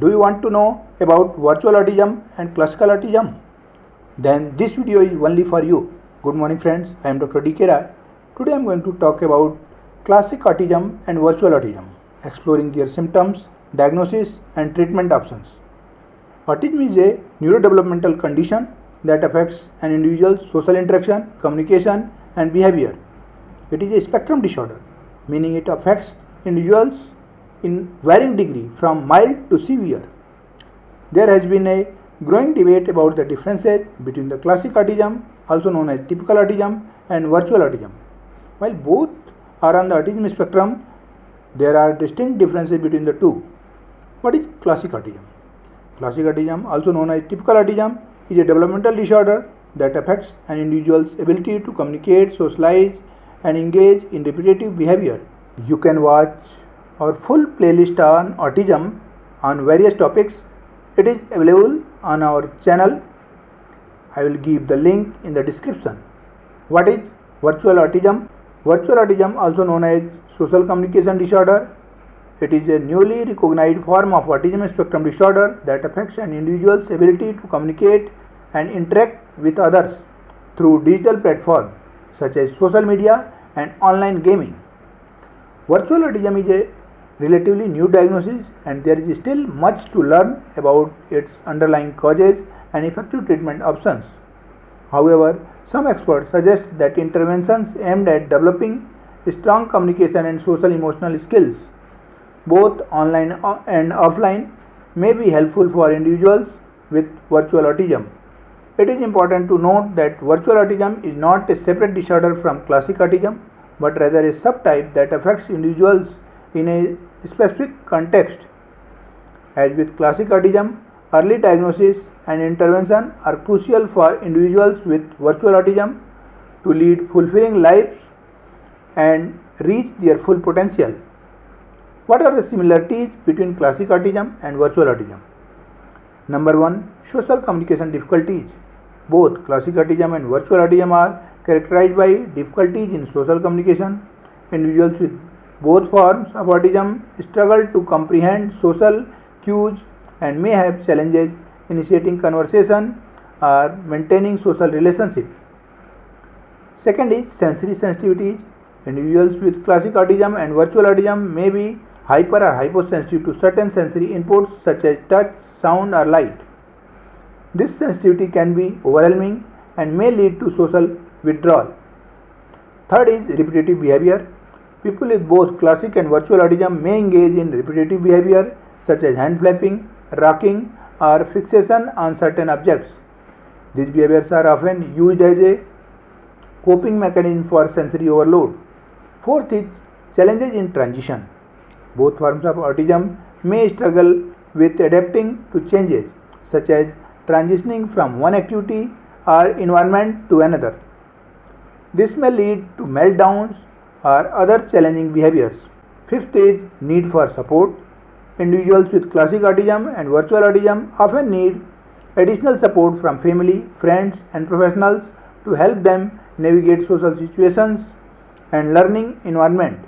Do you want to know about virtual autism and classical autism? Then this video is only for you. Good morning friends, I am Dr. D.K. Rai. Today I am going to talk about classic autism and virtual autism, exploring their symptoms, diagnosis and treatment options. Autism is a neurodevelopmental condition that affects an individual's social interaction, communication and behavior. It is a spectrum disorder, meaning it affects individuals in varying degree from mild to severe. There has been a growing debate about the differences between the classic autism, also known as typical autism, and virtual autism. While both are on the autism spectrum, there are distinct differences between the two. What is classic autism? Classic autism, also known as typical autism, is a developmental disorder that affects an individual's ability to communicate, socialize, and engage in repetitive behavior. You can watch our full playlist on autism on various topics. It is available on our channel. I will give the link in the description. What is virtual autism? Virtual autism, also known as social communication disorder, it is a newly recognized form of autism spectrum disorder that affects an individual's ability to communicate and interact with others through digital platforms such as social media and online gaming. Virtual autism is a relatively new diagnosis and there is still much to learn about its underlying causes and effective treatment options. However, some experts suggest that interventions aimed at developing strong communication and social emotional skills, both online and offline, may be helpful for individuals with virtual autism. It is important to note that virtual autism is not a separate disorder from classic autism, but rather a subtype that affects individuals in a specific context. As with classic autism, early diagnosis and intervention are crucial for individuals with virtual autism to lead fulfilling lives and reach their full potential. What are the similarities between classic autism and virtual autism? Number 1. Social communication difficulties. Both classic autism and virtual autism are characterized by difficulties in social communication. Individuals with both forms of autism struggle to comprehend social cues and may have challenges initiating conversation or maintaining social relationships. Second is sensory sensitivities. Individuals with classic autism and virtual autism may be hyper or hyposensitive to certain sensory inputs such as touch, sound or light. This sensitivity can be overwhelming and may lead to social withdrawal. Third is repetitive behavior. People with both classic and virtual autism may engage in repetitive behavior such as hand flapping, rocking or fixation on certain objects. These behaviors are often used as a coping mechanism for sensory overload. Fourth is challenges in transition. Both forms of autism may struggle with adapting to changes such as transitioning from one activity or environment to another. This may lead to meltdowns or other challenging behaviors. Fifth is need for support. Individuals with classic autism and virtual autism often need additional support from family, friends and professionals to help them navigate social situations and learning environment.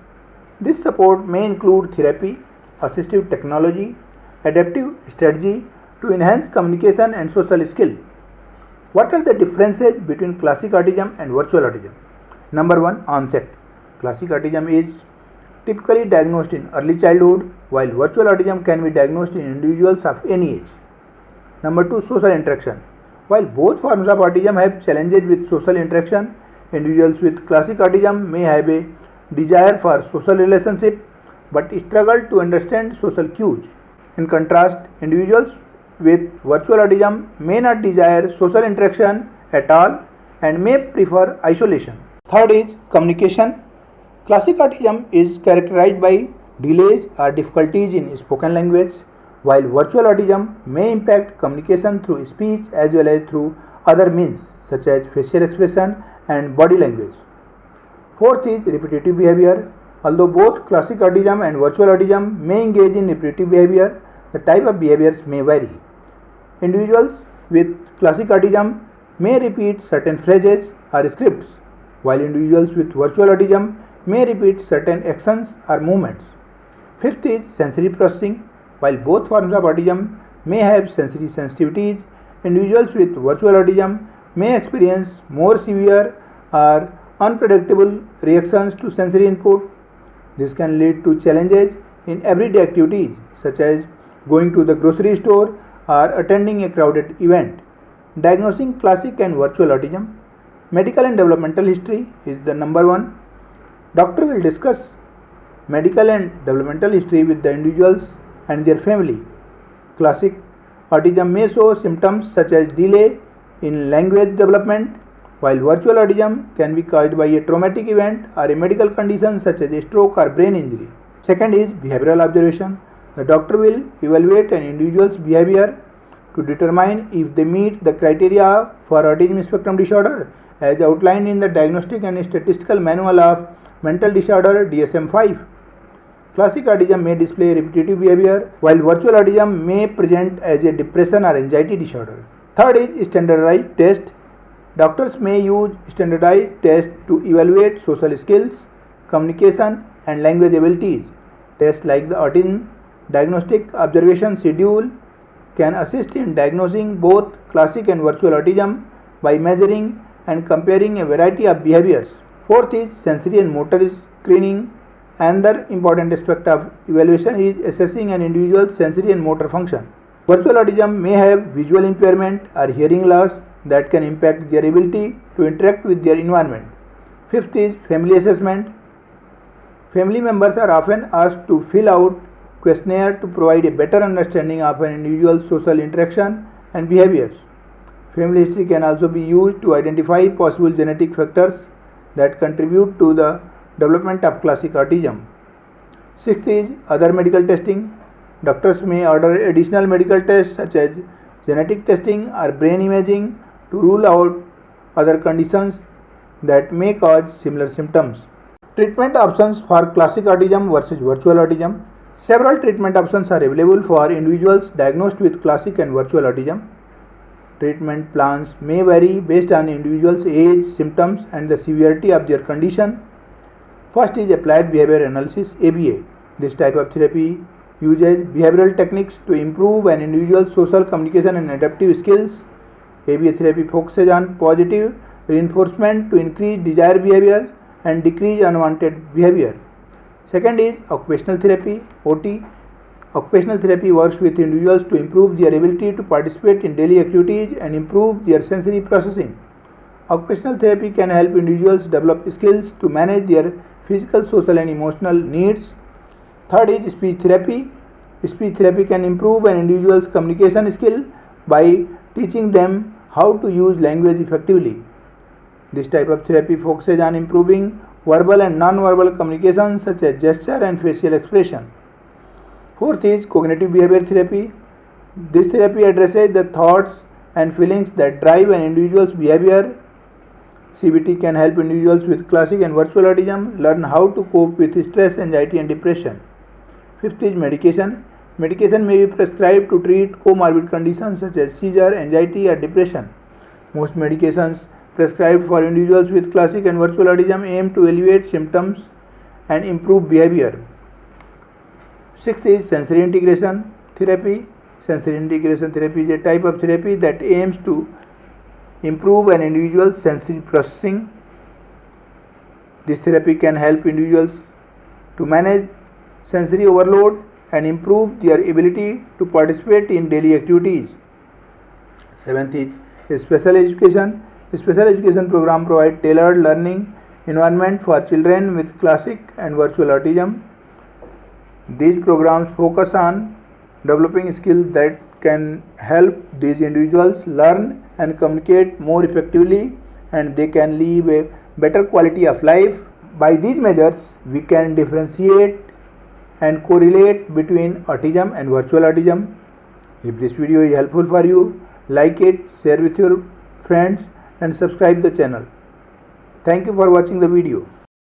This support may include therapy, assistive technology, adaptive strategy to enhance communication and social skill. What are the differences between classic autism and virtual autism? Number 1. Onset. Classic autism is typically diagnosed in early childhood, while virtual autism can be diagnosed in individuals of any age. Number 2. Social interaction. While both forms of autism have challenges with social interaction, individuals with classic autism may have a desire for social relationship but struggle to understand social cues. In contrast, individuals with virtual autism may not desire social interaction at all and may prefer isolation. Third is communication. Classic autism is characterized by delays or difficulties in spoken language, while virtual autism may impact communication through speech as well as through other means such as facial expression and body language. Fourth is repetitive behavior. Although both classic autism and virtual autism may engage in repetitive behavior, the type of behaviors may vary. Individuals with classic autism may repeat certain phrases or scripts, while individuals with virtual autism may repeat certain actions or movements. Fifth is sensory processing. While both forms of autism may have sensory sensitivities, individuals with virtual autism may experience more severe or unpredictable reactions to sensory input. This can lead to challenges in everyday activities such as going to the grocery store or attending a crowded event. Diagnosing classic and virtual autism. Medical and developmental history is the number one. Doctor will discuss medical and developmental history with the individuals and their family. Classic autism may show symptoms such as delay in language development, while virtual autism can be caused by a traumatic event or a medical condition such as a stroke or brain injury. Second is behavioral observation. The doctor will evaluate an individual's behavior to determine if they meet the criteria for autism spectrum disorder as outlined in the Diagnostic and Statistical Manual of Mental Disorder DSM-5. Classic autism may display repetitive behavior, while virtual autism may present as a depression or anxiety disorder. Third is standardized test. Doctors may use standardized tests to evaluate social skills, communication, and language abilities. Tests like the Autism Diagnostic Observation Schedule can assist in diagnosing both classic and virtual autism by measuring and comparing a variety of behaviors. Fourth is sensory and motor screening. Another important aspect of evaluation is assessing an individual's sensory and motor function. Virtual autism may have visual impairment or hearing loss that can impact their ability to interact with their environment. Fifth is family assessment. Family members are often asked to fill out questionnaire to provide a better understanding of an individual's social interaction and behaviors. Family history can also be used to identify possible genetic factors that contribute to the development of classic autism. Sixth is other medical testing. Doctors may order additional medical tests such as genetic testing or brain imaging to rule out other conditions that may cause similar symptoms. Treatment options for classic autism versus virtual autism. Several treatment options are available for individuals diagnosed with classic and virtual autism. Treatment plans may vary based on individual's age, symptoms, and the severity of their condition. First is applied behavior analysis (ABA). This type of therapy uses behavioral techniques to improve an individual's social communication and adaptive skills. ABA therapy focuses on positive reinforcement to increase desired behavior and decrease unwanted behavior. Second is occupational therapy (OT). Occupational therapy works with individuals to improve their ability to participate in daily activities and improve their sensory processing. Occupational therapy can help individuals develop skills to manage their physical, social, and emotional needs. Third is speech therapy. Speech therapy can improve an individual's communication skill by teaching them how to use language effectively. This type of therapy focuses on improving verbal and non-verbal communication such as gesture and facial expression. Fourth is cognitive behavior therapy. This therapy addresses the thoughts and feelings that drive an individual's behavior. CBT can help individuals with classic and virtual autism learn how to cope with stress, anxiety, and depression. Fifth is medication. Medication may be prescribed to treat comorbid conditions such as seizure, anxiety, or depression. Most medications prescribed for individuals with classic and virtual autism aim to alleviate symptoms and improve behavior. Sixth is sensory integration therapy. Sensory integration therapy is a type of therapy that aims to improve an individual's sensory processing. This therapy can help individuals to manage sensory overload and improve their ability to participate in daily activities. Seventh is special education. A special education program provides tailored learning environment for children with classic and virtual autism. These programs focus on developing skills that can help these individuals learn and communicate more effectively, and they can live a better quality of life. By these measures, we can differentiate and correlate between autism and virtual autism. If this video is helpful for you, like it, share with your friends, and subscribe the channel. Thank you for watching the video.